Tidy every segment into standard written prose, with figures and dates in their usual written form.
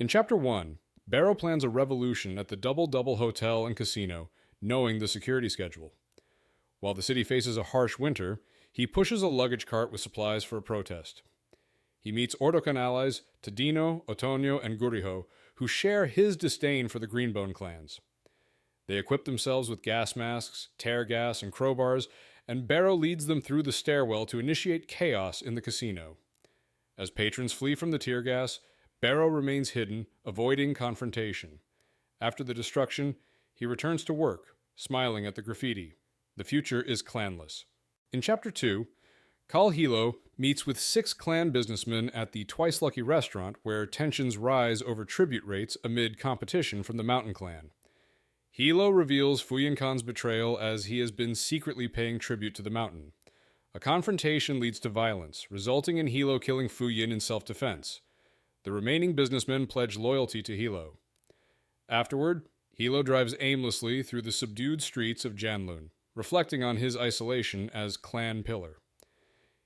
In Chapter 1, Barrow plans a revolution at the Double Double Hotel and Casino, knowing the security schedule. While the city faces a harsh winter, he pushes a luggage cart with supplies for a protest. He meets Ordocan allies Tadino, Otonio, and Guriho, who share his disdain for the Greenbone clans. They equip themselves with gas masks, tear gas, and crowbars, and Barrow leads them through the stairwell to initiate chaos in the casino. As patrons flee from the tear gas, Barrow remains hidden, avoiding confrontation. After the destruction, he returns to work, smiling at the graffiti. The future is clanless. In Chapter 2, Kaul Hilo meets with 6 clan businessmen at the Twice Lucky restaurant where tensions rise over tribute rates amid competition from the Mountain Clan. Hilo reveals Fuyin Khan's betrayal as he has been secretly paying tribute to the mountain. A confrontation leads to violence, resulting in Hilo killing Fuyin in self-defense. The remaining businessmen pledge loyalty to Hilo. Afterward, Hilo drives aimlessly through the subdued streets of Janloon, reflecting on his isolation as clan pillar.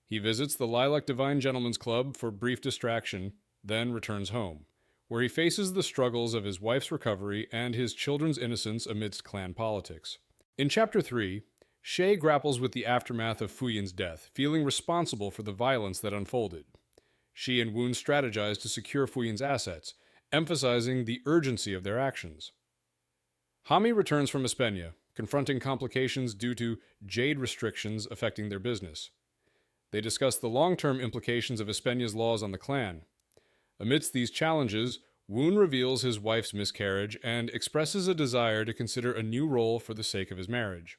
He visits the Lilac Divine Gentlemen's Club for brief distraction, then returns home, where he faces the struggles of his wife's recovery and his children's innocence amidst clan politics. In Chapter 3, Shay grapples with the aftermath of Fuyin's death, feeling responsible for the violence that unfolded. She and Woon strategize to secure Fuyin's assets, emphasizing the urgency of their actions. Hami returns from Espenia, confronting complications due to jade restrictions affecting their business. They discuss the long-term implications of Espenia's laws on the clan. Amidst these challenges, Woon reveals his wife's miscarriage and expresses a desire to consider a new role for the sake of his marriage.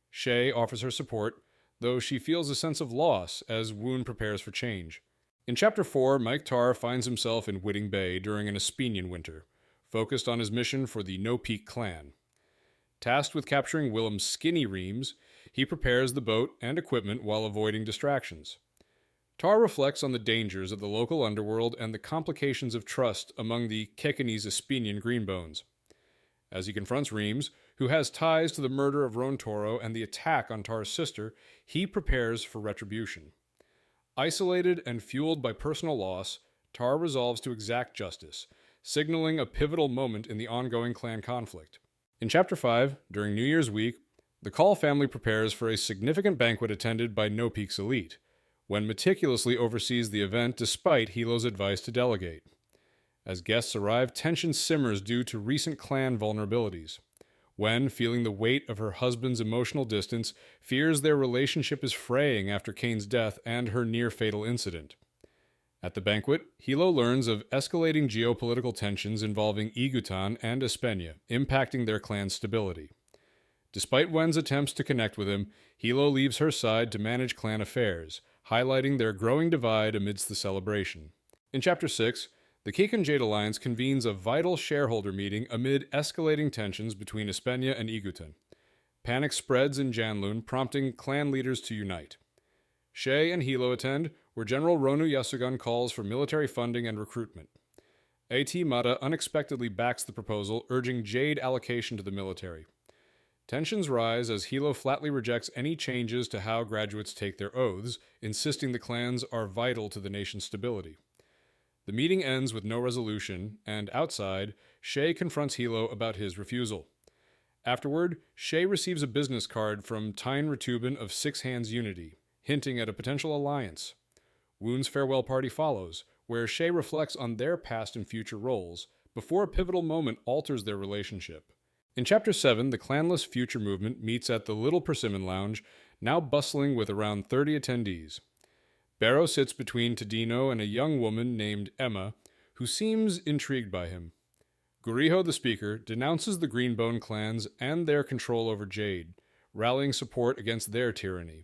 Shay offers her support, though she feels a sense of loss as Woon prepares for change. In Chapter 4, Mike Tar finds himself in Whitting Bay during an Espenian winter, focused on his mission for the No Peak clan. Tasked with capturing Willem's skinny reams, he prepares the boat and equipment while avoiding distractions. Tar reflects on the dangers of the local underworld and the complications of trust among the Kekanese Espenian Greenbones. As he confronts Reams, who has ties to the murder of Ron Toro and the attack on Tar's sister, he prepares for retribution. Isolated and fueled by personal loss, Tar resolves to exact justice, signaling a pivotal moment in the ongoing clan conflict. In Chapter 5, during New Year's week, the Kaul family prepares for a significant banquet attended by No Peak's elite, when meticulously oversees the event despite Hilo's advice to delegate. As guests arrive, tension simmers due to recent clan vulnerabilities. Wen, feeling the weight of her husband's emotional distance, fears their relationship is fraying after Kane's death and her near-fatal incident. At the banquet, Hilo learns of escalating geopolitical tensions involving Igutan and Espenia, impacting their clan's stability. Despite Wen's attempts to connect with him, Hilo leaves her side to manage clan affairs, highlighting their growing divide amidst the celebration. In Chapter 6, the Kekan Jade Alliance convenes a vital shareholder meeting amid escalating tensions between Espenia and Igutan. Panic spreads in Janloon, prompting clan leaders to unite. Shay and Hilo attend, where General Ronu Yasugun calls for military funding and recruitment. A.T. Mata unexpectedly backs the proposal, urging Jade allocation to the military. Tensions rise as Hilo flatly rejects any changes to how graduates take their oaths, insisting the clans are vital to the nation's stability. The meeting ends with no resolution, and outside, Shay confronts Hilo about his refusal. Afterward, Shay receives a business card from Tyne Retubin of Six Hands Unity, hinting at a potential alliance. Woon's farewell party follows, where Shay reflects on their past and future roles, before a pivotal moment alters their relationship. In Chapter 7, the clanless future movement meets at the Little Persimmon Lounge, now bustling with around 30 attendees. Barrow sits between Tadino and a young woman named Emma, who seems intrigued by him. Guriho, the speaker, denounces the Greenbone clans and their control over Jade, rallying support against their tyranny.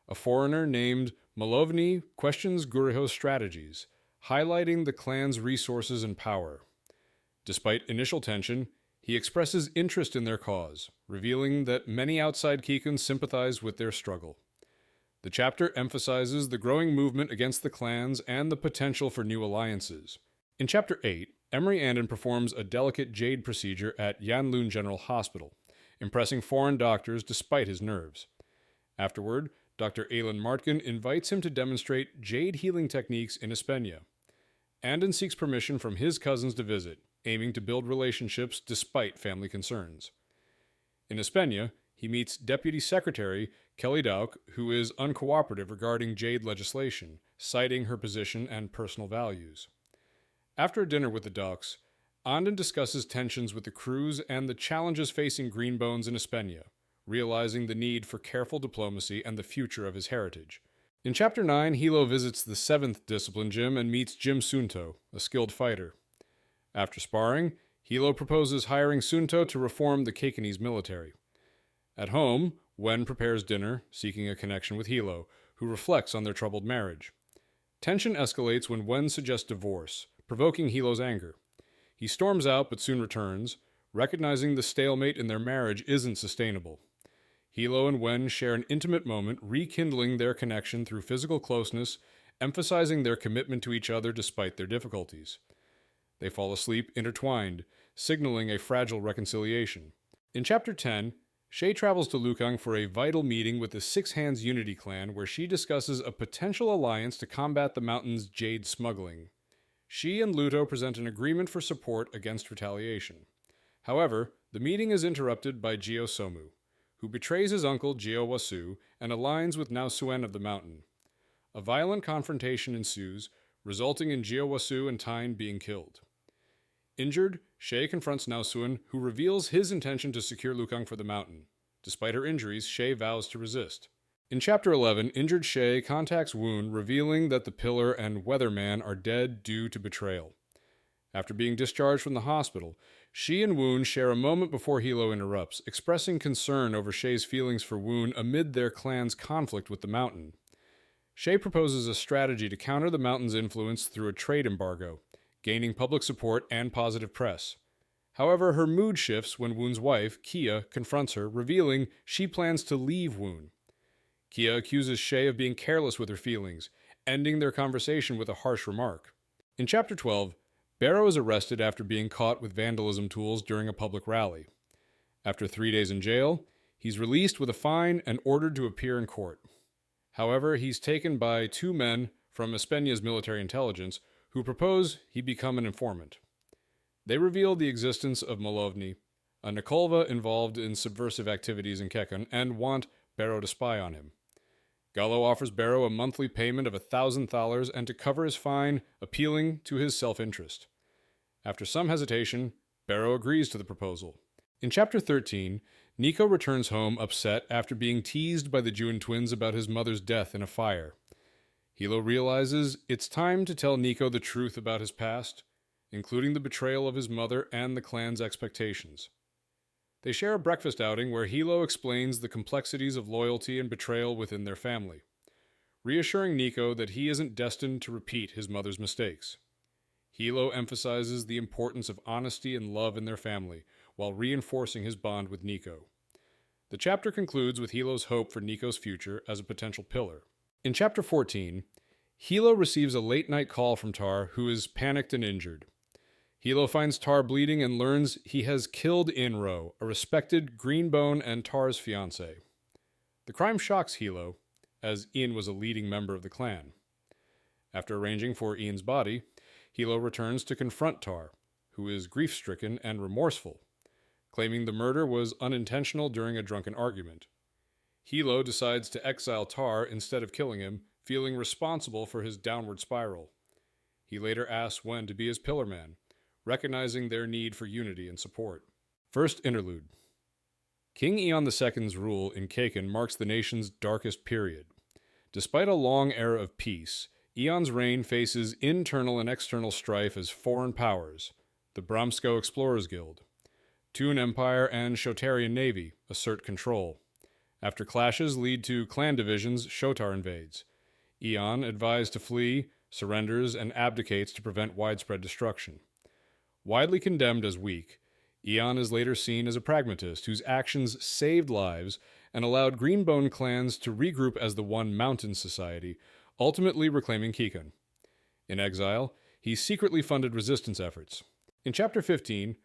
A foreigner named Malovny questions Guriho's strategies, highlighting the clan's resources and power. Despite initial tension, he expresses interest in their cause, revealing that many outside Kikun sympathize with their struggle. The chapter emphasizes the growing movement against the clans and the potential for new alliances. In Chapter 8, Emery Andon performs a delicate jade procedure at Janloon General Hospital, impressing foreign doctors despite his nerves. Afterward, Dr. Aylin Martkin invites him to demonstrate jade healing techniques in Espenia. Andon seeks permission from his cousins to visit, aiming to build relationships despite family concerns. In Espenia, he meets Deputy Secretary Kelly Dauk, who is uncooperative regarding Jade legislation, citing her position and personal values. After a dinner with the Dauks, Andon discusses tensions with the crews and the challenges facing Greenbones in Espenia, realizing the need for careful diplomacy and the future of his heritage. In Chapter 9, Hilo visits the 7th Discipline Gym and meets Jim Sunto, a skilled fighter. After sparring, Hilo proposes hiring Sunto to reform the Keikanese military. At home, Wen prepares dinner, seeking a connection with Hilo, who reflects on their troubled marriage. Tension escalates when Wen suggests divorce, provoking Hilo's anger. He storms out but soon returns, recognizing the stalemate in their marriage isn't sustainable. Hilo and Wen share an intimate moment, rekindling their connection through physical closeness, emphasizing their commitment to each other despite their difficulties. They fall asleep intertwined, signaling a fragile reconciliation. In Chapter 10, Shay travels to Lukang for a vital meeting with the Six Hands Unity clan where she discusses a potential alliance to combat the mountain's jade smuggling. She and Luto present an agreement for support against retaliation. However, the meeting is interrupted by Gio Somu, who betrays his uncle Gio Wasu and aligns with Nausuen of the mountain. A violent confrontation ensues, resulting in Gio Wasu and Tyne being killed. Injured, Shay confronts Nausuen, who reveals his intention to secure Lukang for the mountain. Despite her injuries, Shay vows to resist. In Chapter 11, injured Shay contacts Woon, revealing that the Pillar and Weatherman are dead due to betrayal. After being discharged from the hospital, she and Woon share a moment before Hilo interrupts, expressing concern over Shay's feelings for Woon amid their clan's conflict with the mountain. Shay proposes a strategy to counter the mountain's influence through a trade embargo, gaining public support and positive press. However, her mood shifts when Woon's wife, Kia, confronts her, revealing she plans to leave Woon. Kia accuses Shay of being careless with her feelings, ending their conversation with a harsh remark. In Chapter 12, Barrow is arrested after being caught with vandalism tools during a public rally. After 3 days in jail, he's released with a fine and ordered to appear in court. However, he's taken by 2 men from Espenia's military intelligence who propose he become an informant. They reveal the existence of Malovny, a Nikolva involved in subversive activities in Kekon, and want Barrow to spy on him. Gallo offers Barrow a monthly payment of $1,000 and to cover his fine, appealing to his self-interest. After some hesitation, Barrow agrees to the proposal. In Chapter 13, Nico returns home upset after being teased by the Juen twins about his mother's death in a fire. Hilo realizes it's time to tell Nico the truth about his past, including the betrayal of his mother and the clan's expectations. They share a breakfast outing where Hilo explains the complexities of loyalty and betrayal within their family, reassuring Nico that he isn't destined to repeat his mother's mistakes. Hilo emphasizes the importance of honesty and love in their family, while reinforcing his bond with Nico. The chapter concludes with Hilo's hope for Nico's future as a potential pillar. In Chapter 14, Hilo receives a late-night call from Tar, who is panicked and injured. Hilo finds Tar bleeding and learns he has killed Inro, a respected Greenbone and Tar's fiancé. The crime shocks Hilo, as Ian was a leading member of the clan. After arranging for Ian's body, Hilo returns to confront Tar, who is grief-stricken and remorseful, claiming the murder was unintentional during a drunken argument. Hilo decides to exile Tar instead of killing him, feeling responsible for his downward spiral. He later asks Wen to be his pillar man, recognizing their need for unity and support. First interlude. King Eon II's rule in Kekon marks the nation's darkest period. Despite a long era of peace, Eon's reign faces internal and external strife as foreign powers, the Bramsko Explorers Guild, Toon Empire and Shotarian Navy assert control. After clashes lead to clan divisions, Shotar invades. Eon, advised to flee, surrenders and abdicates to prevent widespread destruction. Widely condemned as weak, Eon is later seen as a pragmatist whose actions saved lives and allowed Greenbone clans to regroup as the One Mountain Society, ultimately reclaiming Kekon. In exile, he secretly funded resistance efforts. In Chapter 15,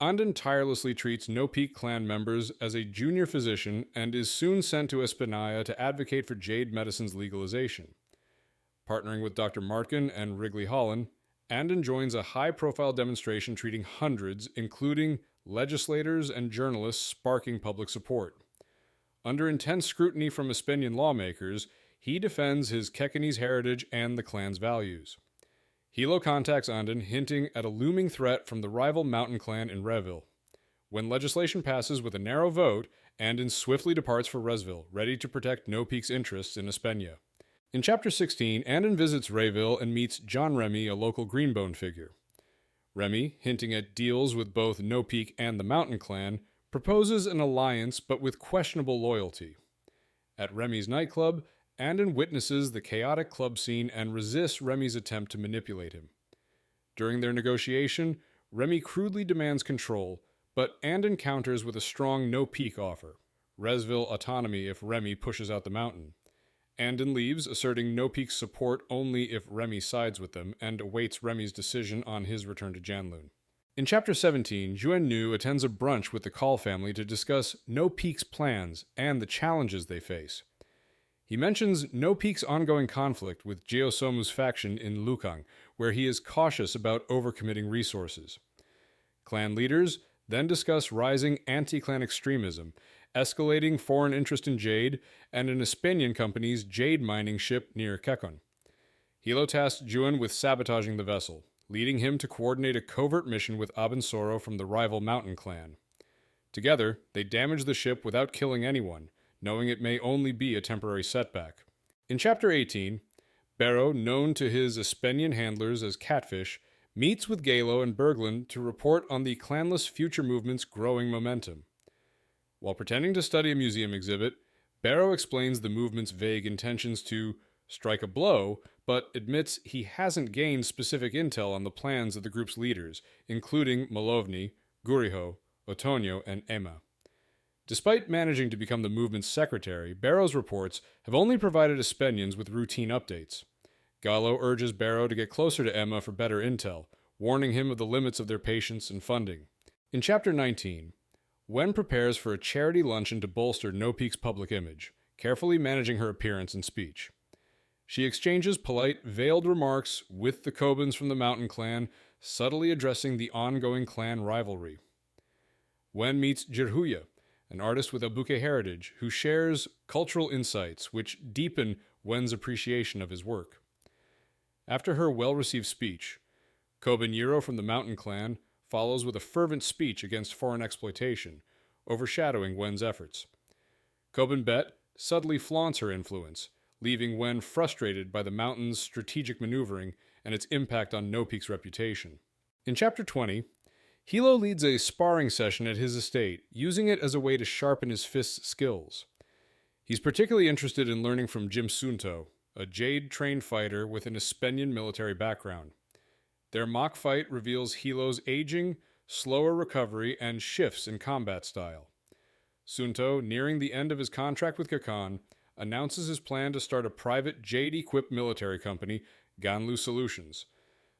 Andon tirelessly treats No Peak clan members as a junior physician and is soon sent to Espenia to advocate for jade medicine's legalization. Partnering with Dr. Martkin and Wrigley Holland, Andon joins a high-profile demonstration treating hundreds, including legislators and journalists, sparking public support. Under intense scrutiny from Espenian lawmakers, he defends his Kekanese heritage and the clan's values. Hilo contacts Andon, hinting at a looming threat from the rival mountain clan in Reville. When legislation passes with a narrow vote, Andon swiftly departs for Resville, ready to protect No Peak's interests in Espenia. In Chapter 16, Andon visits Rayville and meets John Remy, a local Greenbone figure. Remy, hinting at deals with both No Peak and the Mountain Clan, proposes an alliance but with questionable loyalty. At Remy's nightclub, Andon witnesses the chaotic club scene and resists Remy's attempt to manipulate him. During their negotiation, Remy crudely demands control, but Andon counters with a strong No Peak offer: Resville autonomy if Remy pushes out the mountain. Andon leaves, asserting No Peak's support only if Remy sides with them, and awaits Remy's decision on his return to Janloon. In Chapter 17, Juan Nu attends a brunch with the Kaul family to discuss No Peak's plans and the challenges they face. He mentions No Peak's ongoing conflict with Geosomu's faction in Lukang, where he is cautious about overcommitting resources. Clan leaders then discuss rising anti-clan extremism, escalating foreign interest in jade, and an Espenian company's jade mining ship near Kekon. Hilo tasks Juan with sabotaging the vessel, leading him to coordinate a covert mission with Abensoru from the rival mountain clan. Together, they damage the ship without killing anyone, knowing it may only be a temporary setback. In Chapter 18, Barrow, known to his Espenian handlers as Catfish, meets with Galo and Berglund to report on the clanless future movement's growing momentum. While pretending to study a museum exhibit, Barrow explains the movement's vague intentions to strike a blow, but admits he hasn't gained specific intel on the plans of the group's leaders, including Malovny, Guriho, Otonio, and Emma. Despite managing to become the movement's secretary, Barrow's reports have only provided Espenians with routine updates. Gallo urges Barrow to get closer to Emma for better intel, warning him of the limits of their patience and funding. In Chapter 19, Wen prepares for a charity luncheon to bolster No Peak's public image, carefully managing her appearance and speech. She exchanges polite, veiled remarks with the Kobans from the Mountain Clan, subtly addressing the ongoing clan rivalry. Wen meets Jirhuya, an artist with Abuke heritage, who shares cultural insights which deepen Wen's appreciation of his work. After her well-received speech, Koban Yiro from the Mountain Clan follows with a fervent speech against foreign exploitation, overshadowing Wen's efforts. Koban Bet subtly flaunts her influence, leaving Wen frustrated by the Mountain's strategic maneuvering and its impact on No Peak's reputation. In Chapter 20, Hilo leads a sparring session at his estate, using it as a way to sharpen his fist skills. He's particularly interested in learning from Jim Sunto, a jade-trained fighter with an Espenian military background. Their mock fight reveals Hilo's aging, slower recovery, and shifts in combat style. Sunto, nearing the end of his contract with Kakan, announces his plan to start a private jade-equipped military company, Ganlu Solutions.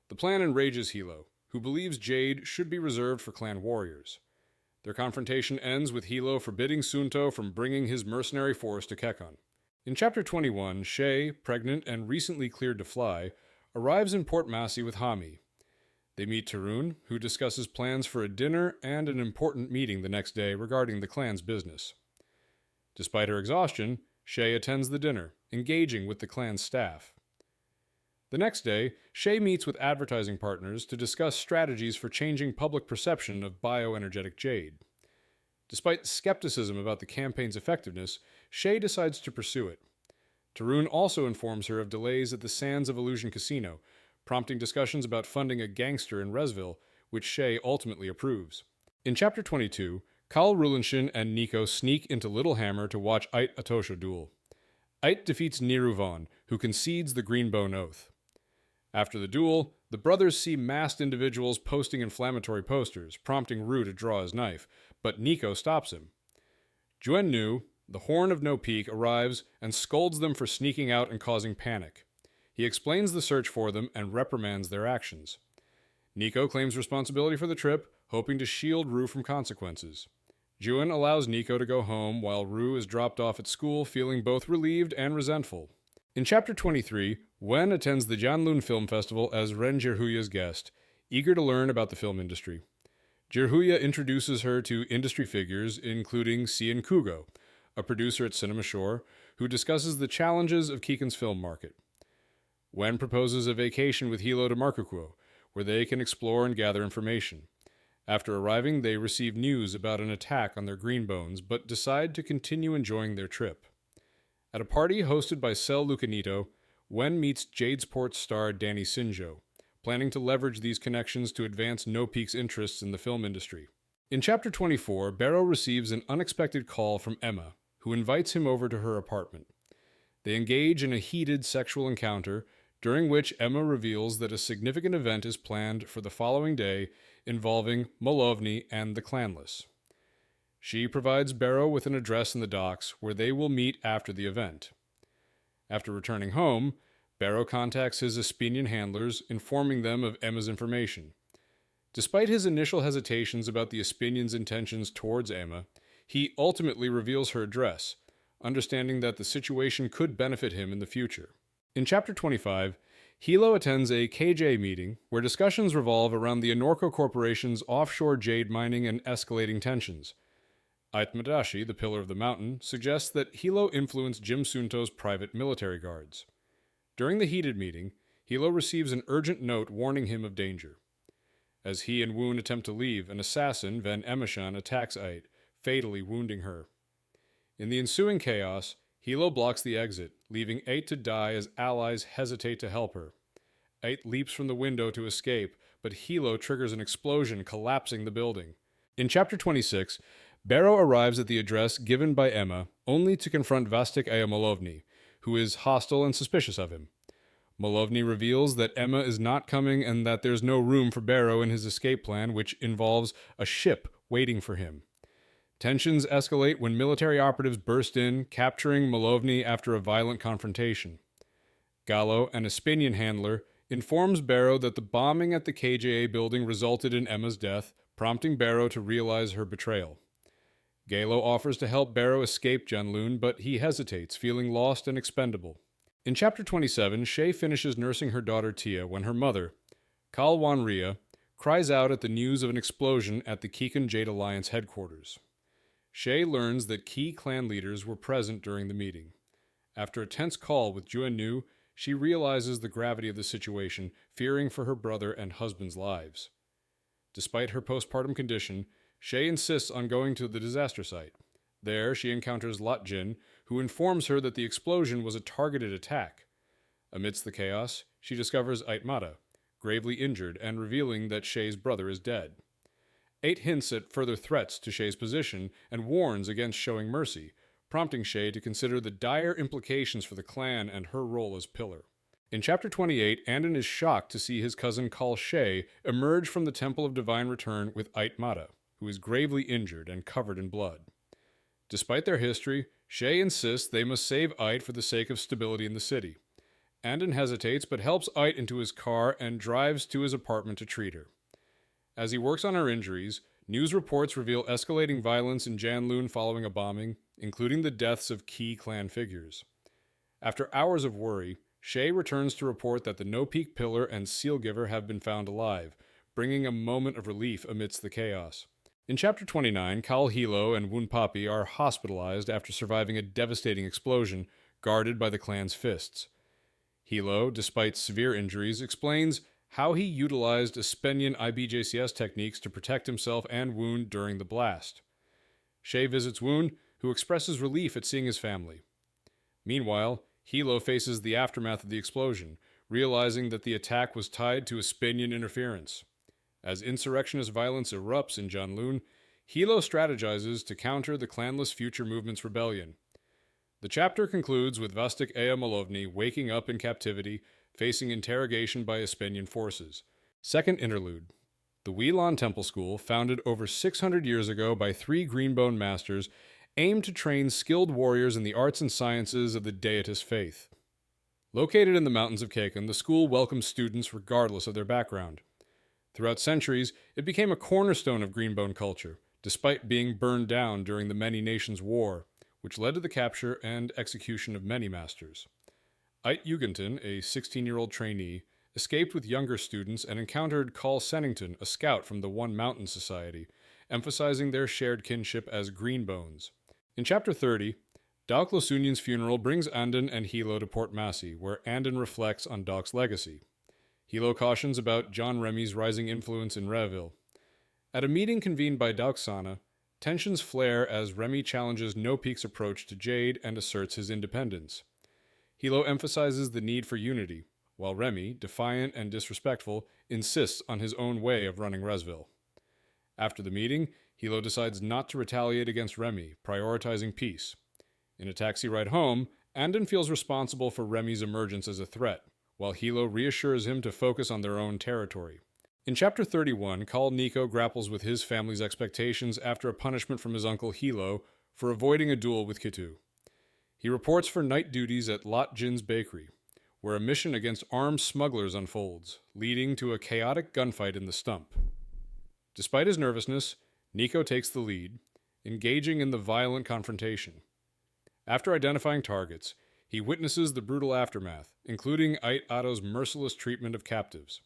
The plan enrages Hilo, who believes jade should be reserved for clan warriors. Their confrontation ends with Hilo forbidding Sunto from bringing his mercenary force to Kekon. In Chapter 21, Shay, pregnant and recently cleared to fly, arrives in Port Massey with Hami. They meet Tarun, who discusses plans for a dinner and an important meeting the next day regarding the clan's business. Despite her exhaustion, Shay attends the dinner, engaging with the clan's staff. The next day, Shay meets with advertising partners to discuss strategies for changing public perception of bioenergetic jade. Despite skepticism about the campaign's effectiveness, Shay decides to pursue it. Tarun also informs her of delays at the Sands of Illusion Casino, prompting discussions about funding a gangster in Resville, which Shay ultimately approves. In Chapter 22, Kaul Rulenshin and Nico sneak into Littlehammer to watch Ait Atosho duel. Ait defeats Niruvan, who concedes the Greenbone Oath. After the duel, the brothers see masked individuals posting inflammatory posters, prompting Rue to draw his knife, but Nico stops him. Juan Nu, the Horn of No Peak, arrives and scolds them for sneaking out and causing panic. He explains the search for them and reprimands their actions. Nico claims responsibility for the trip, hoping to shield Rue from consequences. Juan allows Nico to go home while Rue is dropped off at school, feeling both relieved and resentful. In Chapter 23, Wen attends the Janloon Film Festival as Ren Jirhuya's guest, eager to learn about the film industry. Jirhuya introduces her to industry figures, including Cian Kugo, a producer at Cinema Shore, who discusses the challenges of Kiken's film market. Wen proposes a vacation with Hilo to Markukuo, where they can explore and gather information. After arriving, they receive news about an attack on their green bones, but decide to continue enjoying their trip. At a party hosted by Sel Lucanito, Wen meets Jadesport star Danny Sinjo, planning to leverage these connections to advance No Peak's interests in the film industry. In Chapter 24, Barrow receives an unexpected call from Emma, who invites him over to her apartment. They engage in a heated sexual encounter, during which Emma reveals that a significant event is planned for the following day involving Molovny and the Clanless. She provides Barrow with an address in the docks where they will meet after the event. After returning home, Barrow contacts his Espinian handlers, informing them of Emma's information. Despite his initial hesitations about the Espinian's intentions towards Emma, he ultimately reveals her address, understanding that the situation could benefit him in the future. In Chapter 25, Hilo attends a KJ meeting where discussions revolve around the Anorco Corporation's offshore jade mining and escalating tensions. Aitmadashi, the Pillar of the Mountain, suggests that Hilo influenced Jim Sunto's private military guards. During the heated meeting, Hilo receives an urgent note warning him of danger. As he and Woon attempt to leave, an assassin, Van Emishan, attacks Ait, fatally wounding her. In the ensuing chaos, Hilo blocks the exit, leaving Ait to die as allies hesitate to help her. Ait leaps from the window to escape, but Hilo triggers an explosion, collapsing the building. In Chapter 26, Barrow arrives at the address given by Emma, only to confront Vastik Aya Molovny, who is hostile and suspicious of him. Molovny reveals that Emma is not coming and that there's no room for Barrow in his escape plan, which involves a ship waiting for him. Tensions escalate when military operatives burst in, capturing Molovny after a violent confrontation. Gallo, an Espinian handler, informs Barrow that the bombing at the KJA building resulted in Emma's death, prompting Barrow to realize her betrayal. Gallo offers to help Barrow escape Janloon, but he hesitates, feeling lost and expendable. In Chapter 27, Shay finishes nursing her daughter Tia when her mother, Kaul Wanria, cries out at the news of an explosion at the Kiken Jade Alliance headquarters. Shay learns that key clan leaders were present during the meeting. After a tense call with Juan Nu, she realizes the gravity of the situation, fearing for her brother and husband's lives. Despite her postpartum condition, Shay insists on going to the disaster site. There, she encounters Lot Jin, who informs her that the explosion was a targeted attack. Amidst the chaos, she discovers Aitmata, gravely injured and revealing that Shay's brother is dead. Ait hints at further threats to Shay's position and warns against showing mercy, prompting Shay to consider the dire implications for the clan and her role as pillar. In Chapter 28, Andon is shocked to see his cousin Kaul Shay emerge from the Temple of Divine Return with Aitmata, who is gravely injured and covered in blood. Despite their history, Shay insists they must save Ait for the sake of stability in the city. Andon hesitates but helps Ait into his car and drives to his apartment to treat her. As he works on her injuries, news reports reveal escalating violence in Janloon following a bombing, including the deaths of key clan figures. After hours of worry, Shay returns to report that the No Peak Pillar and Sealgiver have been found alive, bringing a moment of relief amidst the chaos. In Chapter 29, Kaul Hilo and Woon Papi are hospitalized after surviving a devastating explosion guarded by the clan's fists. Hilo, despite severe injuries, explains how he utilized Espinian IBJCS techniques to protect himself and Woon during the blast. Shay visits Woon, who expresses relief at seeing his family. Meanwhile, Hilo faces the aftermath of the explosion, realizing that the attack was tied to Espinian interference. As insurrectionist violence erupts in Janloon, Hilo strategizes to counter the clanless Future Movement's rebellion. The chapter concludes with Vastik Aya Molovny waking up in captivity, facing interrogation by Espinian forces. Second interlude. The Wheelon Temple School, founded over 600 years ago by 3 Greenbone masters, aimed to train skilled warriors in the arts and sciences of the Deitist faith. Located in the mountains of Kaken, the school welcomes students regardless of their background. Throughout centuries, it became a cornerstone of Greenbone culture, despite being burned down during the Many Nations War, which led to the capture and execution of many masters. Ait Jugenton, a 16-year-old trainee, escaped with younger students and encountered Kaul Sennington, a scout from the One Mountain Society, emphasizing their shared kinship as Green Bones. In Chapter 30, Dauk Losunyan's funeral brings Andon and Hilo to Port Massey, where Andon reflects on Dauk's legacy. Hilo cautions about John Remy's rising influence in Reville. At a meeting convened by Dauksana, tensions flare as Remy challenges No Peak's approach to Jade and asserts his independence. Hilo emphasizes the need for unity, while Remy, defiant and disrespectful, insists on his own way of running Resville. After the meeting, Hilo decides not to retaliate against Remy, prioritizing peace. In a taxi ride home, Andon feels responsible for Remy's emergence as a threat, while Hilo reassures him to focus on their own territory. In Chapter 31, Kaul Nico grapples with his family's expectations after a punishment from his uncle Hilo for avoiding a duel with Kitu. He reports for night duties at Lot Jin's bakery, where a mission against armed smugglers unfolds, leading to a chaotic gunfight in the stump. Despite his nervousness, Nico takes the lead, engaging in the violent confrontation. After identifying targets, he witnesses the brutal aftermath, including Ait Otto's merciless treatment of captives.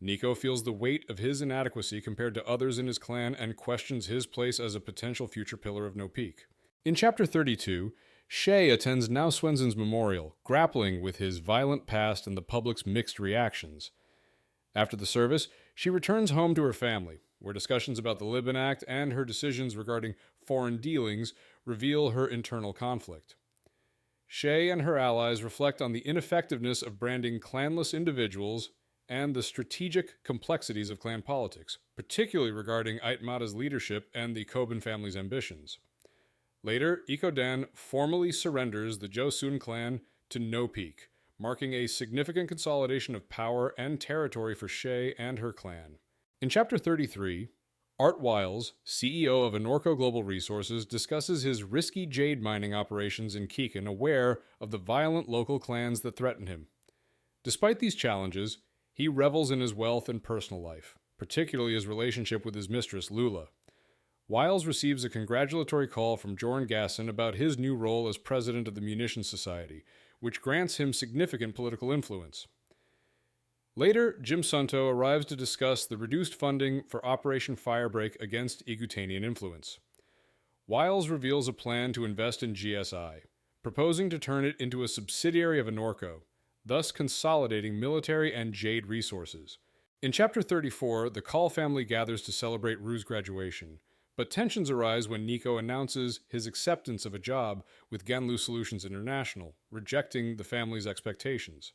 Nico feels the weight of his inadequacy compared to others in his clan and questions his place as a potential future pillar of No Peak. In Chapter 32, Shay attends Now Swensen's memorial, grappling with his violent past and the public's mixed reactions. After the service, she returns home to her family, where discussions about the Libin Act and her decisions regarding foreign dealings reveal her internal conflict. Shay and her allies reflect on the ineffectiveness of branding clanless individuals and the strategic complexities of clan politics, particularly regarding Aitmata's leadership and the Koban family's ambitions. Later, Ikodan formally surrenders the Joseon clan to No Peak, marking a significant consolidation of power and territory for Shay and her clan. In Chapter 33, Art Wiles, CEO of Anorco Global Resources, discusses his risky jade mining operations in Keekan, aware of the violent local clans that threaten him. Despite these challenges, he revels in his wealth and personal life, particularly his relationship with his mistress, Lula. Wiles receives a congratulatory call from Jorn Gasson about his new role as president of the Munitions Society, which grants him significant political influence. Later, Jim Sunto arrives to discuss the reduced funding for Operation Firebreak against Igutanian influence. Wiles reveals a plan to invest in GSI, proposing to turn it into a subsidiary of Anorco, thus consolidating military and Jade resources. In Chapter 34, the Kaul family gathers to celebrate Rue's graduation, but tensions arise when Nico announces his acceptance of a job with Janloon Solutions International, rejecting the family's expectations.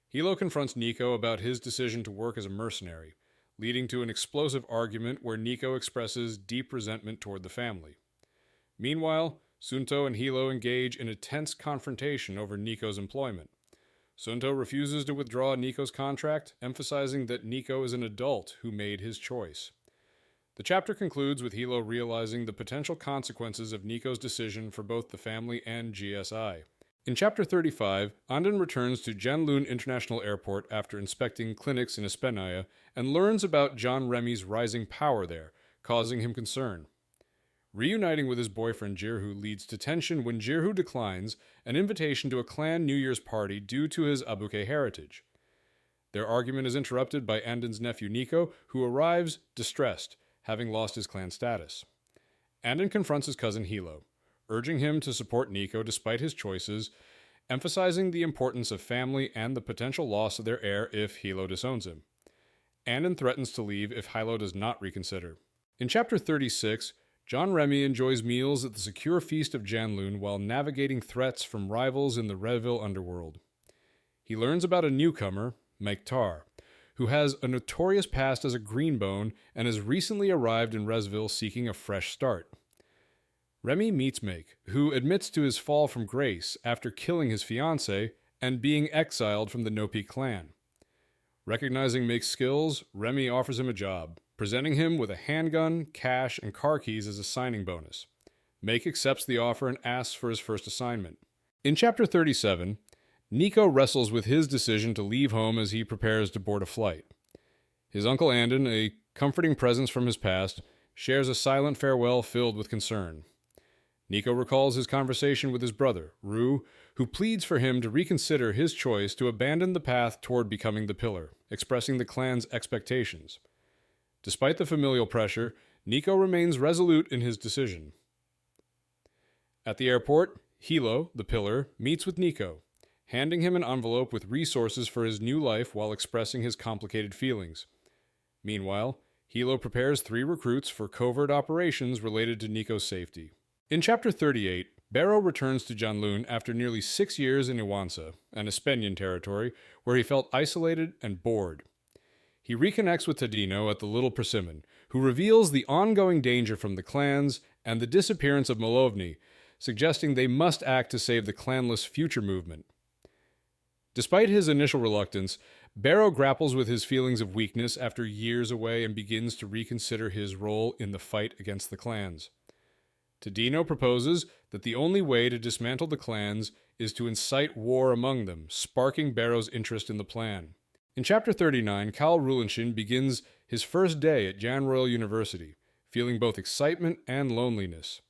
Hilo confronts Nico about his decision to work as a mercenary, leading to an explosive argument where Nico expresses deep resentment toward the family. Meanwhile, Sunto and Hilo engage in a tense confrontation over Nico's employment. Sunto refuses to withdraw Nico's contract, emphasizing that Nico is an adult who made his choice. The chapter concludes with Hilo realizing the potential consequences of Nico's decision for both the family and GSI. In Chapter 35, Andon returns to Janloon International Airport after inspecting clinics in Espenaya and learns about John Remy's rising power there, causing him concern. Reuniting with his boyfriend Jirhu leads to tension when Jirhu declines an invitation to a clan New Year's party due to his Abuke heritage. Their argument is interrupted by Andon's nephew Nico, who arrives distressed, having lost his clan status. Andon confronts his cousin Hilo, urging him to support Nico despite his choices, emphasizing the importance of family and the potential loss of their heir if Hilo disowns him. Andon threatens to leave if Hilo does not reconsider. In Chapter 36, John Remy enjoys meals at the secure feast of Janloon while navigating threats from rivals in the Reville underworld. He learns about a newcomer, Maektar, who has a notorious past as a greenbone and has recently arrived in Resville seeking a fresh start. Remy meets Make, who admits to his fall from grace after killing his fiancée and being exiled from the No Peak clan. Recognizing Make's skills, Remy offers him a job, presenting him with a handgun, cash, and car keys as a signing bonus. Make accepts the offer and asks for his first assignment. In Chapter 37, Nico wrestles with his decision to leave home as he prepares to board a flight. His uncle Andon, a comforting presence from his past, shares a silent farewell filled with concern. Nico recalls his conversation with his brother, Rue, who pleads for him to reconsider his choice to abandon the path toward becoming the Pillar, expressing the clan's expectations. Despite the familial pressure, Nico remains resolute in his decision. At the airport, Hilo, the Pillar, meets with Nico, handing him an envelope with resources for his new life while expressing his complicated feelings. Meanwhile, Hilo prepares 3 recruits for covert operations related to Nico's safety. In Chapter 38, Barrow returns to Janloon after nearly 6 years in Iwansa, an Espenian territory, where he felt isolated and bored. He reconnects with Tadino at the Little Persimmon, who reveals the ongoing danger from the clans and the disappearance of Malovny, suggesting they must act to save the clanless future movement. Despite his initial reluctance, Barrow grapples with his feelings of weakness after years away and begins to reconsider his role in the fight against the clans. Tadino proposes that the only way to dismantle the clans is to incite war among them, sparking Barrow's interest in the plan. In Chapter 39, Kaul begins his first day at Jan Royal University, feeling both excitement and loneliness.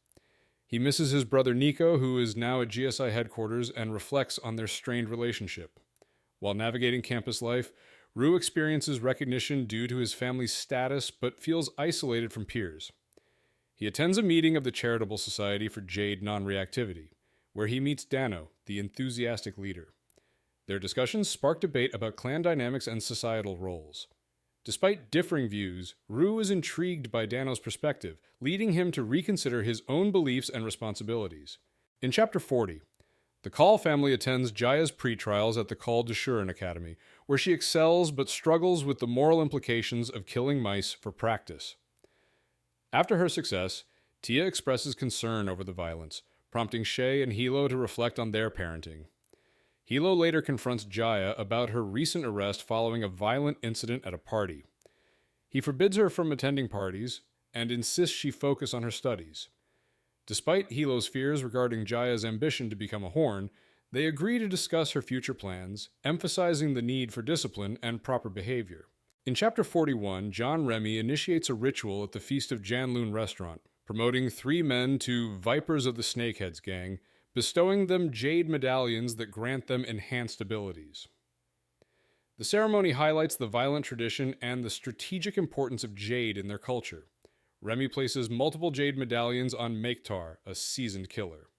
He misses his brother Nico, who is now at GSI headquarters, and reflects on their strained relationship. While navigating campus life, Rue experiences recognition due to his family's status, but feels isolated from peers. He attends a meeting of the Charitable Society for Jade Non-Reactivity, where he meets Dano, the enthusiastic leader. Their discussions spark debate about clan dynamics and societal roles. Despite differing views, Rue is intrigued by Dano's perspective, leading him to reconsider his own beliefs and responsibilities. In Chapter 40, the Kaul family attends Jaya's pre-trials at the Kaul Deshurin Academy, where she excels but struggles with the moral implications of killing mice for practice. After her success, Tia expresses concern over the violence, prompting Shay and Hilo to reflect on their parenting. Hilo later confronts Jaya about her recent arrest following a violent incident at a party. He forbids her from attending parties and insists she focus on her studies. Despite Hilo's fears regarding Jaya's ambition to become a Horn, they agree to discuss her future plans, emphasizing the need for discipline and proper behavior. In Chapter 41, John Remy initiates a ritual at the Feast of Janloon restaurant, promoting 3 men to Vipers of the Snakeheads gang, bestowing them jade medallions that grant them enhanced abilities. The ceremony highlights the violent tradition and the strategic importance of jade in their culture. Remy places multiple jade medallions on Maektar, a seasoned killer.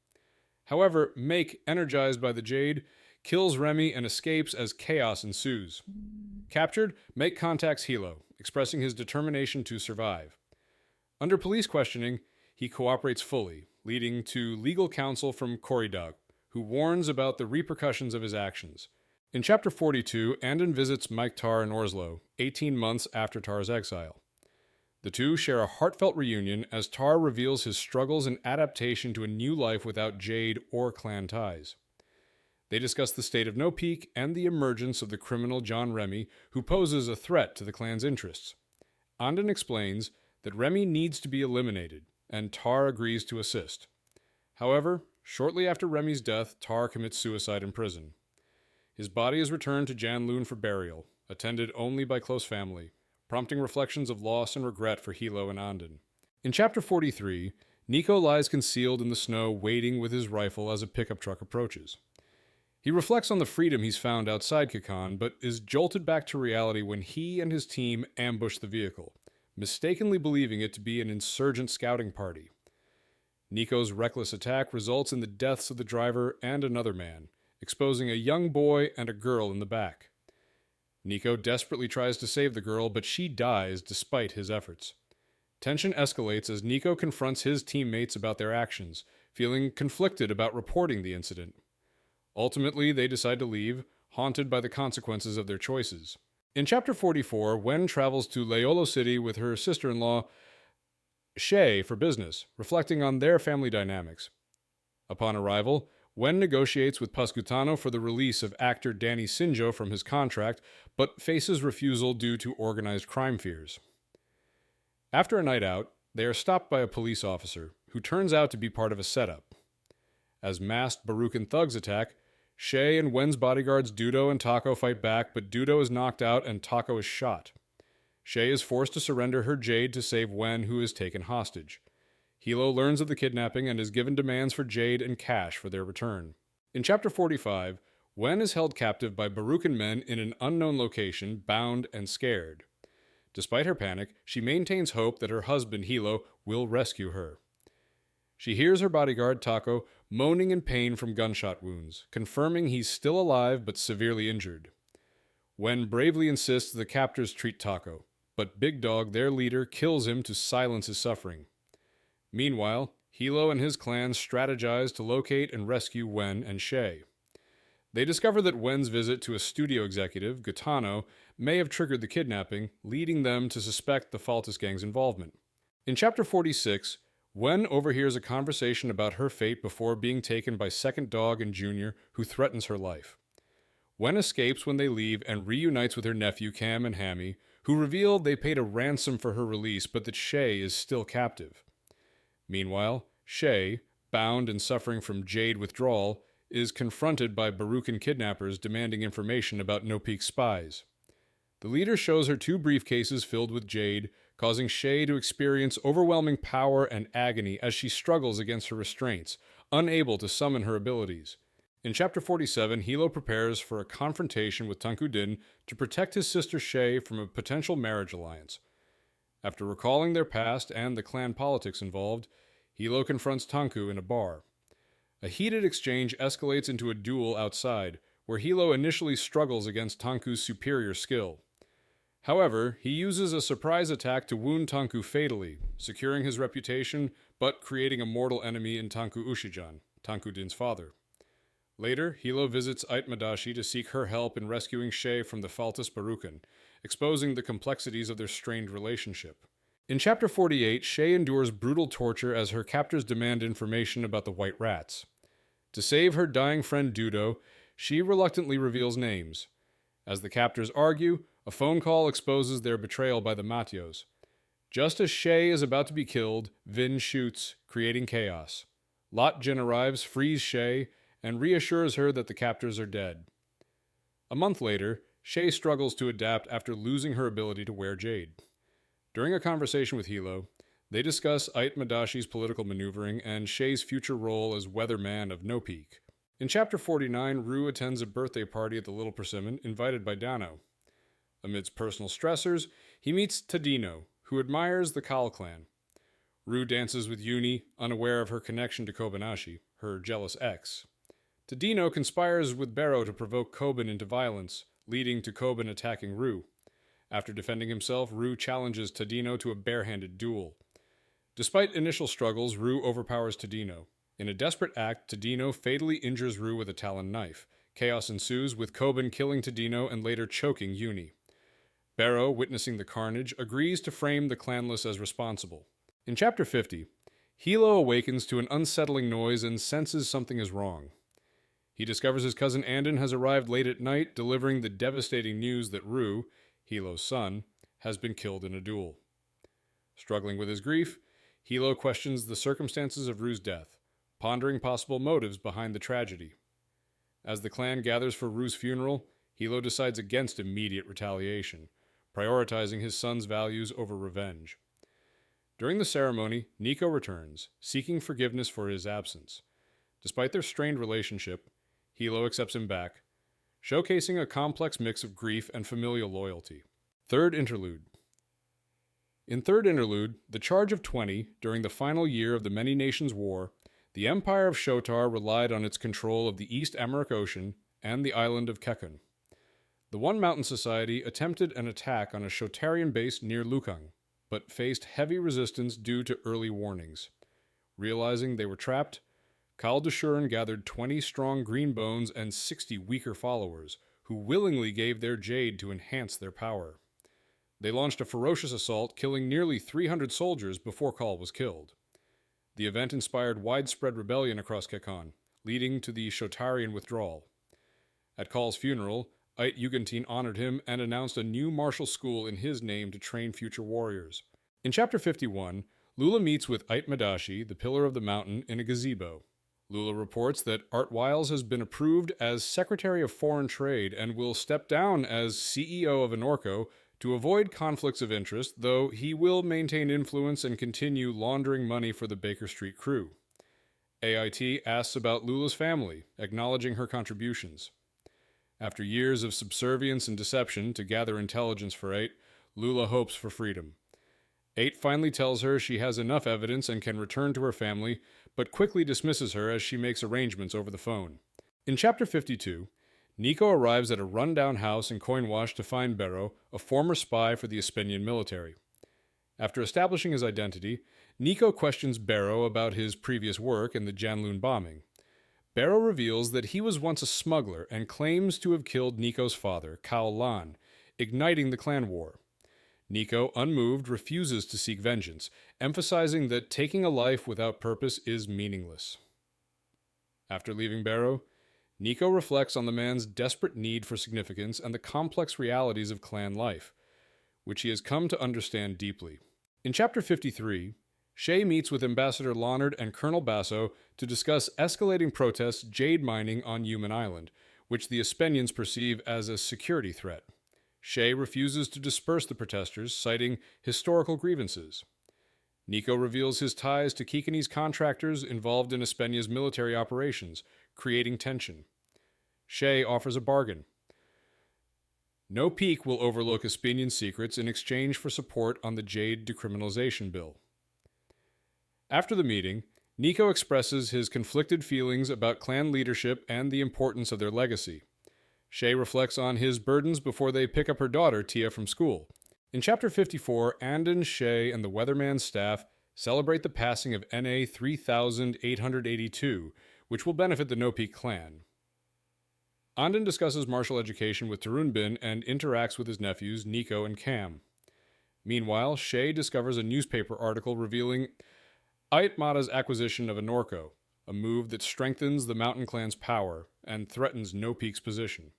However, Make, energized by the jade, kills Remy and escapes as chaos ensues. Captured, Make contacts Hilo, expressing his determination to survive. Under police questioning, he cooperates fully, leading to legal counsel from Corridog, who warns about the repercussions of his actions. In Chapter 42, Andon visits Maektar in Orslo, 18 months after Tar's exile. The two share a heartfelt reunion as Tar reveals his struggles and adaptation to a new life without Jade or clan ties. They discuss the state of No Peak and the emergence of the criminal John Remy, who poses a threat to the clan's interests. Andon explains that Remy needs to be eliminated, and Tar agrees to assist. However, shortly after Remy's death, Tar commits suicide in prison. His body is returned to Janloon for burial, attended only by close family, prompting reflections of loss and regret for Hilo and Andon. In Chapter 43, Nico lies concealed in the snow waiting with his rifle as a pickup truck approaches. He reflects on the freedom he's found outside Kakan, but is jolted back to reality when he and his team ambush the vehicle, mistakenly believing it to be an insurgent scouting party. Nico's reckless attack results in the deaths of the driver and another man, exposing a young boy and a girl in the back. Nico desperately tries to save the girl, but she dies despite his efforts. Tension escalates as Nico confronts his teammates about their actions, feeling conflicted about reporting the incident. Ultimately, they decide to leave, haunted by the consequences of their choices. In Chapter 44, Wen travels to Leolo City with her sister-in-law, Shay, for business, reflecting on their family dynamics. Upon arrival, Wen negotiates with Pascutano for the release of actor Danny Sinjo from his contract, but faces refusal due to organized crime fears. After a night out, they are stopped by a police officer, who turns out to be part of a setup. As masked Baruchan thugs attack, Shay and Wen's bodyguards Dudo and Taco fight back, but Dudo is knocked out and Taco is shot. Shay is forced to surrender her Jade to save Wen, who is taken hostage. Hilo learns of the kidnapping and is given demands for Jade and cash for their return. In Chapter 45, Wen is held captive by Barukan men in an unknown location, bound and scared. Despite her panic, she maintains hope that her husband, Hilo, will rescue her. She hears her bodyguard, Tako, moaning in pain from gunshot wounds, confirming he's still alive but severely injured. Wen bravely insists the captors treat Tako, but Big Dog, their leader, kills him to silence his suffering. Meanwhile, Hilo and his clan strategize to locate and rescue Wen and Shay. They discover that Wen's visit to a studio executive, Gitano, may have triggered the kidnapping, leading them to suspect the Faltus gang's involvement. In Chapter 46, Wen overhears a conversation about her fate before being taken by Second Dog and Junior, who threatens her life. Wen escapes when they leave and reunites with her nephew Cam and Hammy, who reveal they paid a ransom for her release but that Shay is still captive. Meanwhile, Shay, bound and suffering from Jade withdrawal, is confronted by Barukan kidnappers demanding information about No Peak's spies. The leader shows her 2 briefcases filled with Jade, causing Shay to experience overwhelming power and agony as she struggles against her restraints, unable to summon her abilities. In Chapter 47, Hilo prepares for a confrontation with Tunku Din to protect his sister Shay from a potential marriage alliance. After recalling their past and the clan politics involved, Hilo confronts Tunku in a bar. A heated exchange escalates into a duel outside, where Hilo initially struggles against Tunku's superior skill. However, he uses a surprise attack to wound Tunku fatally, securing his reputation, but creating a mortal enemy in Tunku Ushijan, Tunku Din's father. Later, Hilo visits Aitmadashi to seek her help in rescuing Shay from the Faltus Barukan, exposing the complexities of their strained relationship. In Chapter 48, Shay endures brutal torture as her captors demand information about the White Rats. To save her dying friend Dudo, she reluctantly reveals names. As the captors argue, a phone call exposes their betrayal by the Matios. Just as Shay is about to be killed, Vin shoots, creating chaos. Lot Jin arrives, frees Shay, and reassures her that the captors are dead. A month later, Shay struggles to adapt after losing her ability to wear Jade. During a conversation with Hilo, they discuss Aitmadashi's political maneuvering and Shay's future role as weatherman of No Peak. In Chapter 49, Rue attends a birthday party at the Little Persimmon, invited by Dano. Amidst personal stressors, he meets Tadino, who admires the Kaul clan. Rue dances with Yuni, unaware of her connection to Kobayashi, her jealous ex. Tadino conspires with Barrow to provoke Koban into violence, leading to Koban attacking Rue. After defending himself, Rue challenges Tadino to a barehanded duel. Despite initial struggles, Rue overpowers Tadino. In a desperate act, Tadino fatally injures Rue with a talon knife. Chaos ensues, with Koban killing Tadino and later choking Yuni. Barrow, witnessing the carnage, agrees to frame the clanless as responsible. In Chapter 50, Hilo awakens to an unsettling noise and senses something is wrong. He discovers his cousin Andon has arrived late at night, delivering the devastating news that Rue, Hilo's son, has been killed in a duel. Struggling with his grief, Hilo questions the circumstances of Rue's death, pondering possible motives behind the tragedy. As the clan gathers for Rue's funeral, Hilo decides against immediate retaliation, prioritizing his son's values over revenge. During the ceremony, Nico returns, seeking forgiveness for his absence. Despite their strained relationship, Hilo accepts him back, showcasing a complex mix of grief and familial loyalty. Third Interlude. In Third Interlude, The Charge of 20, during the final year of the Many Nations War, the Empire of Shotar relied on its control of the East Americ Ocean and the island of Kekun. The One Mountain Society attempted an attack on a Shotarian base near Lukang, but faced heavy resistance due to early warnings. Realizing they were trapped, Kaul Dashuran gathered 20 strong green bones and 60 weaker followers, who willingly gave their jade to enhance their power. They launched a ferocious assault, killing nearly 300 soldiers before Kaul was killed. The event inspired widespread rebellion across Kekon, leading to the Shotarian withdrawal. At Kaul's funeral, Ait Yugentin honored him and announced a new martial school in his name to train future warriors. In Chapter 51, Lula meets with Aitmadashi, the Pillar of the Mountain, in a gazebo. Lula reports that Art Wiles has been approved as Secretary of Foreign Trade and will step down as CEO of Anorco to avoid conflicts of interest, though he will maintain influence and continue laundering money for the Baker Street crew. AIT asks about Lula's family, acknowledging her contributions. After years of subservience and deception to gather intelligence for 8, Lula hopes for freedom. 8 finally tells her she has enough evidence and can return to her family, but quickly dismisses her as she makes arrangements over the phone. In Chapter 52, Nico arrives at a rundown house in Coinwash to find Barrow, a former spy for the Espenian military. After establishing his identity, Nico questions Barrow about his previous work in the Janloon bombing. Barrow reveals that he was once a smuggler and claims to have killed Nico's father, Kaul, igniting the clan war. Nico, unmoved, refuses to seek vengeance, emphasizing that taking a life without purpose is meaningless. After leaving Barrow, Nico reflects on the man's desperate need for significance and the complex realities of clan life, which he has come to understand deeply. In Chapter 53, Shay meets with Ambassador Leonard and Colonel Basso to discuss escalating protests jade mining on Human Island, which the Espenians perceive as a security threat. Shay refuses to disperse the protesters, citing historical grievances. Nico reveals his ties to Kikani's contractors involved in Espenia's military operations, creating tension. Shay offers a bargain. No Peak will overlook Espenian secrets in exchange for support on the Jade decriminalization bill. After the meeting, Nico expresses his conflicted feelings about clan leadership and the importance of their legacy. Shay reflects on his burdens before they pick up her daughter, Tia, from school. In Chapter 54, Andon, Shay, and the Weatherman's staff celebrate the passing of NA 3882, which will benefit the No Peak clan. Andon discusses martial education with Tarunbin and interacts with his nephews, Nico and Cam. Meanwhile, Shay discovers a newspaper article revealing Aitmata's acquisition of Anorco, a move that strengthens the Mountain Clan's power and threatens No Peak's position.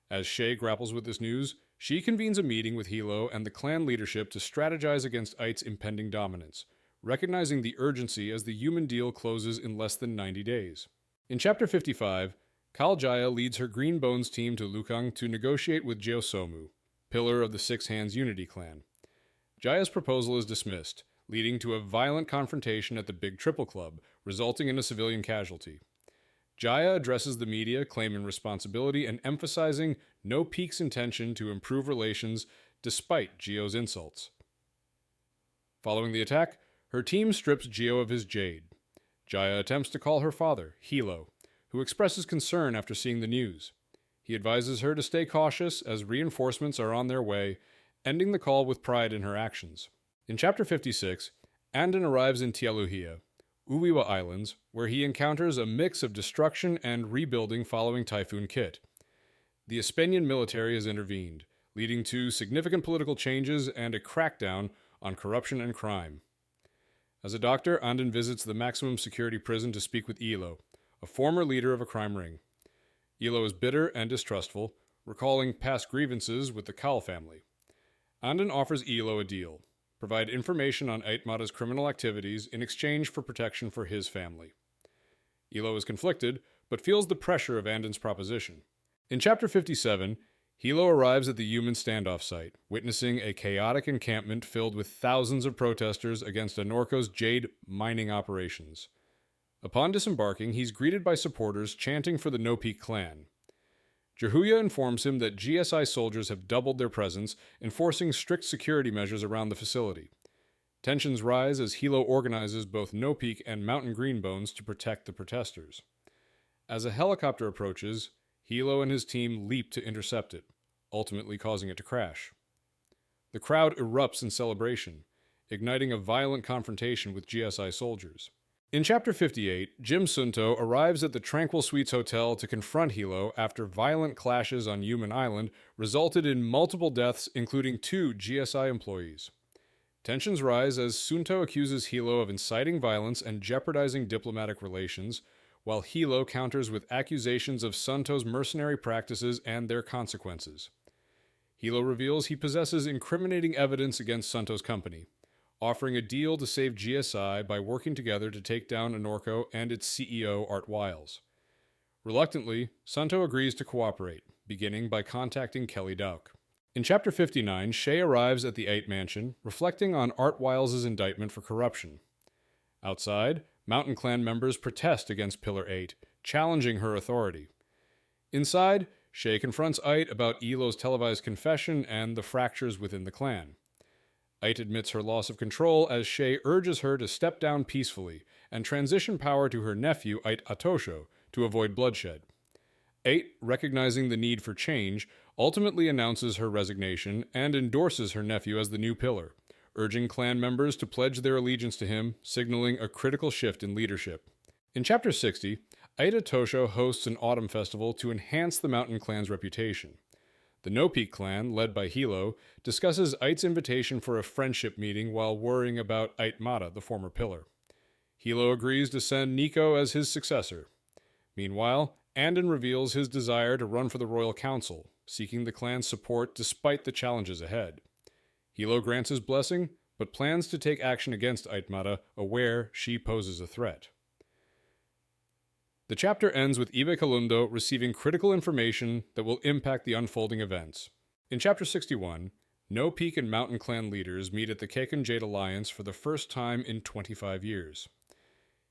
As Shay grapples with this news, she convenes a meeting with Hilo and the clan leadership to strategize against Ait's impending dominance, recognizing the urgency as the human deal closes in less than 90 days. In Chapter 55, Kaljaya leads her Green Bones team to Lukang to negotiate with Jeosomu, pillar of the Six Hands Unity clan. Jaya's proposal is dismissed, leading to a violent confrontation at the Big Triple Club, resulting in a civilian casualty. Jaya addresses the media, claiming responsibility and emphasizing No Peak's intention to improve relations despite Gio's insults. Following the attack, her team strips Gio of his jade. Jaya attempts to call her father, Hilo, who expresses concern after seeing the news. He advises her to stay cautious as reinforcements are on their way, ending the call with pride in her actions. In Chapter 56, Andon arrives in Tialuhia, Uwiwa Islands, where he encounters a mix of destruction and rebuilding following Typhoon Kit. The Espenian military has intervened, leading to significant political changes and a crackdown on corruption and crime. As a doctor, Andon visits the maximum security prison to speak with Ilo, a former leader of a crime ring. Ilo is bitter and distrustful, recalling past grievances with the Kaul family. Andon offers Ilo a deal: provide information on Aitmata's criminal activities in exchange for protection for his family. Ilo is conflicted, but feels the pressure of Andon's proposition. In Chapter 57, Hilo arrives at the human standoff site, witnessing a chaotic encampment filled with thousands of protesters against Anorco's jade mining operations. Upon disembarking, he's greeted by supporters chanting for the No Peak clan. Jehuya informs him that GSI soldiers have doubled their presence, enforcing strict security measures around the facility. Tensions rise as Hilo organizes both No Peak and Mountain Greenbones to protect the protesters. As a helicopter approaches, Hilo and his team leap to intercept it, ultimately causing it to crash. The crowd erupts in celebration, igniting a violent confrontation with GSI soldiers. In Chapter 58, Jim Sunto arrives at the Tranquil Suites Hotel to confront Hilo after violent clashes on Human Island resulted in multiple deaths, including 2 GSI employees. Tensions rise as Sunto accuses Hilo of inciting violence and jeopardizing diplomatic relations, while Hilo counters with accusations of Sunto's mercenary practices and their consequences. Hilo reveals he possesses incriminating evidence against Sunto's company, offering a deal to save GSI by working together to take down Anorco and its CEO, Art Wiles. Reluctantly, Sunto agrees to cooperate, beginning by contacting Kelly Dauk. In Chapter 59, Shay arrives at the 8 Mansion, reflecting on Art Wiles' indictment for corruption. Outside, Mountain Clan members protest against Pillar 8, challenging her authority. Inside, Shay confronts Ait about Elo's televised confession and the fractures within the clan. Ait admits her loss of control as Shay urges her to step down peacefully and transition power to her nephew Ait Atosho to avoid bloodshed. Ait, recognizing the need for change, ultimately announces her resignation and endorses her nephew as the new pillar, urging clan members to pledge their allegiance to him, signaling a critical shift in leadership. In Chapter 60, Ait Atosho hosts an autumn festival to enhance the Mountain Clan's reputation. The No Peak clan, led by Hilo, discusses Ait's invitation for a friendship meeting while worrying about Ait Mata, the former pillar. Hilo agrees to send Nico as his successor. Meanwhile, Andon reveals his desire to run for the Royal Council, seeking the clan's support despite the challenges ahead. Hilo grants his blessing, but plans to take action against Ait Mata, aware she poses a threat. The chapter ends with Ibe Kalundo receiving critical information that will impact the unfolding events. In Chapter 61, No Peak and Mountain Clan leaders meet at the Kekun Jade Alliance for the first time in 25 years.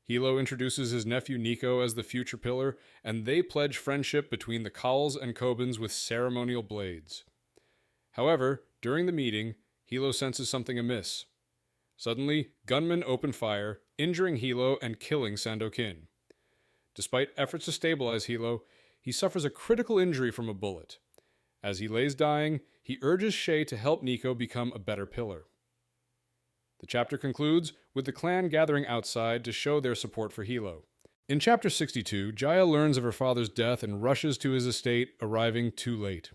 Hilo introduces his nephew Nico as the future pillar, and they pledge friendship between the Kauls and Kobans with ceremonial blades. However, during the meeting, Hilo senses something amiss. Suddenly, gunmen open fire, injuring Hilo and killing Sandokin. Despite efforts to stabilize Hilo, he suffers a critical injury from a bullet. As he lays dying, he urges Shay to help Nico become a better pillar. The chapter concludes with the clan gathering outside to show their support for Hilo. In Chapter 62, Jaya learns of her father's death and rushes to his estate, arriving too late.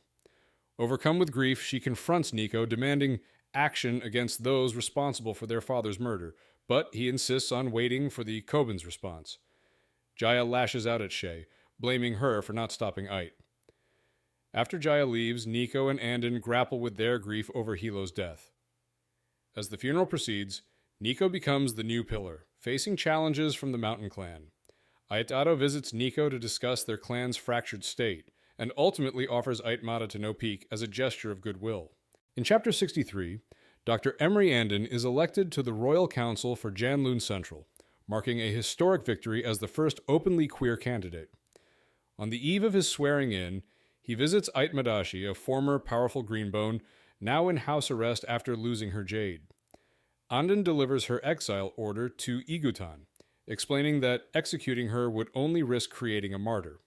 Overcome with grief, she confronts Nico, demanding action against those responsible for their father's murder, but he insists on waiting for the Kobans' response. Jaya lashes out at Shay, blaming her for not stopping Ait. After Jaya leaves, Nico and Andon grapple with their grief over Hilo's death. As the funeral proceeds, Nico becomes the new pillar, facing challenges from the Mountain Clan. Ayatado visits Nico to discuss their clan's fractured state, and ultimately offers Ait Mata to No Peak as a gesture of goodwill. In Chapter 63, Dr. Emery Andon is elected to the Royal Council for Janloon Central, marking a historic victory as the first openly queer candidate. On the eve of his swearing-in, he visits Ait Madashi, a former powerful Greenbone, now in house arrest after losing her jade. Andon delivers her exile order to Igutan, explaining that executing her would only risk creating a martyr.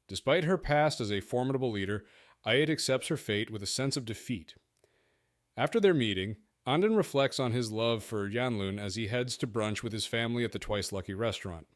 Despite her past as a formidable leader, Ait accepts her fate with a sense of defeat. After their meeting, Andon reflects on his love for Janloon as he heads to brunch with his family at the Twice Lucky restaurant.